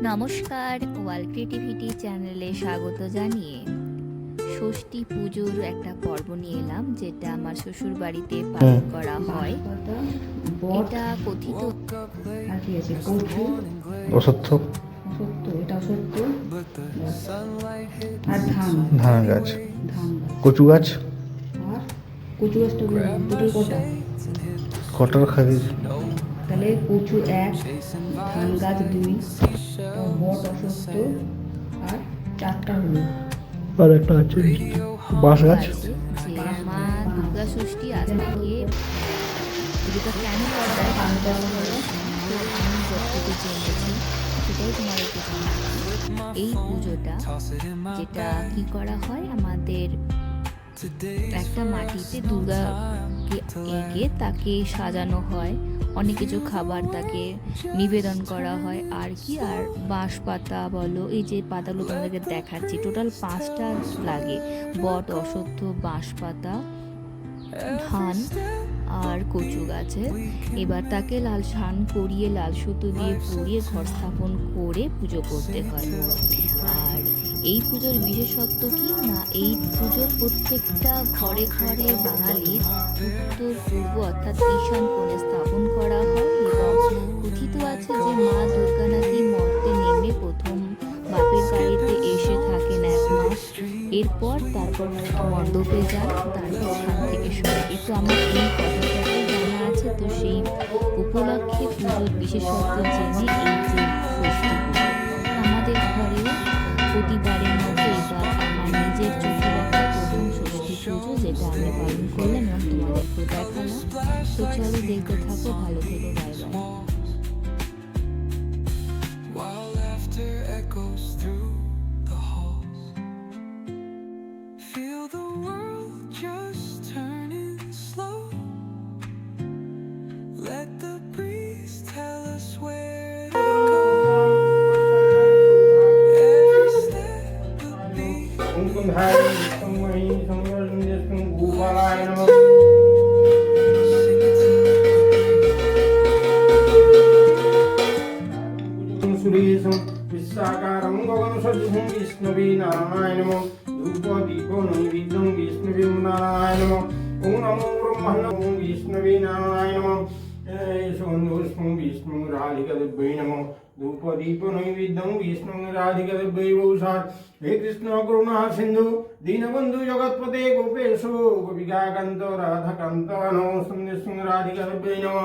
নমস্কার, ওয়াল ক্রিয়েটিভিটি চ্যানেলে স্বাগত জানিয়ে ষষ্ঠী পুজোর একটা পর্ব নিয়ে এলাম, যেটা আমার শ্বশুর বাড়িতে পালন করা হয়। এটা কথিত অসত্য এটা অসত্য আর ধান গাছ, কচু গাছ, আর কচু গাছটা টোটাল কটার খাবি? তাহলে কচু 1, ধান গাছ 2, বট অসত্য আর 4টা হলো। আর একটা আছে বাঁশ গাছ। যে মা দুর্গা ষষ্ঠী আসতে গিয়ে পুজোটা কেন করা হয়, তো আমি যতটুকু জেনেছি সেটাই তোমাদেরকে জানাচ্ছি। এই পুজোটা যেটা কি করা হয়, আমাদের একটা মাটিতে দুর্গাকে এঁকে তাকে সাজানো হয়, অনেক কিছু খাবার তাকে নিবেদন করা হয় আর কি। আর বাঁশ পাতা বলো, এই যে পাতাগুলো তোমাদেরকে দেখাচ্ছি, টোটাল 5টা লাগে: বট, অশ্বত্থ, বাঁশ পাতা, ধান আর কচু গাছে। এবার তাকে লাল স্নান করিয়ে লাল সুতো দিয়ে পরিয়ে ঘর স্থাপন করে পুজো করতে হয়। আর এই পুজোর বিশেষত্ব কি না, এই পুজোর প্রত্যেকটা ঘরে ঘরে বাঙালির উত্তর পূর্ব অর্থাৎ ঈশান কোণে স্থাপন করা হয়। এবং কথিত আছে যে মা দুর্গা নাকি মর্তে নেমে প্রথম বাপের বাড়িতে এসে থাকেন 1 মাস, তারপর মণ্ডপে যান, তারপর ওখান থেকে সরে। তো আমার এই কথাটাই জানা আছে, তো সেই উপলক্ষে পুজোর বিশেষত্ব জেনে এই যে ষষ্ঠী পুজো আমাদের ঘরেও প্রতিবারের মতো এবার আমার নিজের চোখের একটা প্রথম ষষ্ঠী পুজো, যেটা আমি পালন করলাম এবং তোমাদেরকে দেখালাম। তো চলো দেখতে থাকো, ভালো থেকো, bye bye. While laughter echoes through the halls, feel the world just turning slow. Let the breeze tell us where to go. Every step will be विश्वाकारं गगनसदृशं विष्णवे नारायण नमो धूपदीपो नैवेद्यं विष्णवे नारायण नमो ॐ नमो ब्रह्मणे विष्णवे नारायण नमो सुगन्धपुष्पं विष्णु राधिकादेव्यै नमो धूपदीपो नैवेद्यं विष्णु राधिकादेव्यै वौषा। हे कृष्ण करुणा सिन्धु दीनबन्धु जगत्पते गोपेशो गोपिकान्त राधाकान्त नमो राधिकादेव्यै नमो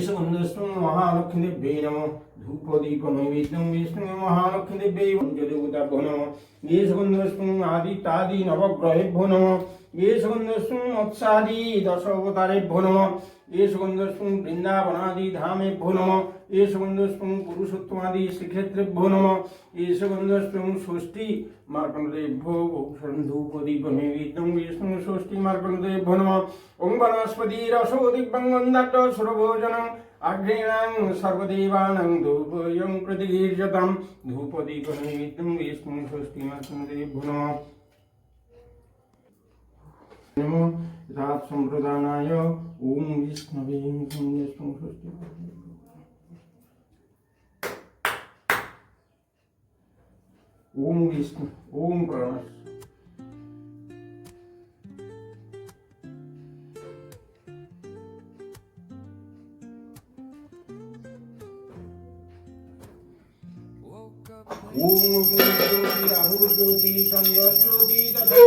सुगन्धपुष्पं महालक्ष्मीदेव्यै नमो धूपदीप नैवेद्यं विष्णु महालक्ष्मीदेव्यै पञ्चदेवताभ्यो नमः। ये सुगन्धपुष्पं आदित्यादि नवग्रहेभ्यो नमः। ये सुगन्धपुष्पं मत्स्यादि 10 अवतारेभ्यो नमः। ये सुगन्धपुष्पं वृन्दावनादि धामेभ्यो नमः। ये सुगन्धपुष्पं पुरुषोत्तमादि श्रीक्षेत्रेभ्यो नमः। ये सुगन्धपुष्पं षष्ठी मार्कण्डेयभ्यो धूपदीप नैवेद्यं विष्णु षष्ठी मार्कण्डेयभ्यो नमः। ॐ वनस्पति रसो दिव्यं गन्धर्व सुरभोजनम् अग्नीनां सर्वदेवानां धूपोऽयं प्रतिगीर्यतां धूपदीप नैवेद्यं विष्णु षष्ठी मार्कण्डेयभ्यो नमः। नमो रात संप्रदानाय ओम विष्णवे विष्णु षष्ठी ओम विष्णु ओम प्रणव ओम ज्योति राहु ज्योति चंद्र ज्योति तथा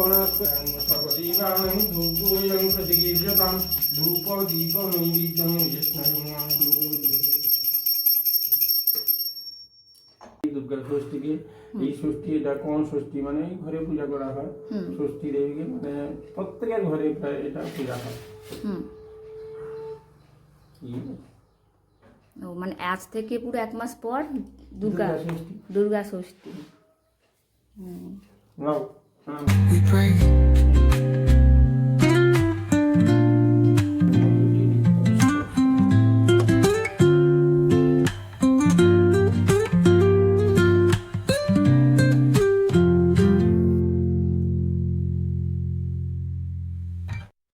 বনস্পতিং সর্বদীপানাং ধূপোয়ং প্রতিগীর্যতাম ধূপ দীপ নৈবেদ্যং বিষ্ণুং দুর্গা ষষ্ঠীকে এই ষষ্ঠী এটা কোন ষষ্ঠী মানে এই ঘরে পূজা করা হয় ষষ্ঠী দেবীকে মানে প্রত্যেকের ঘরে প্রায় এটা পূজা হয় হুম কি? ও মানে আজ থেকে পুরো 1 মাস পর দুর্গা ষষ্ঠী দুর্গা ষষ্ঠী নাও, হ্যাঁ। We pray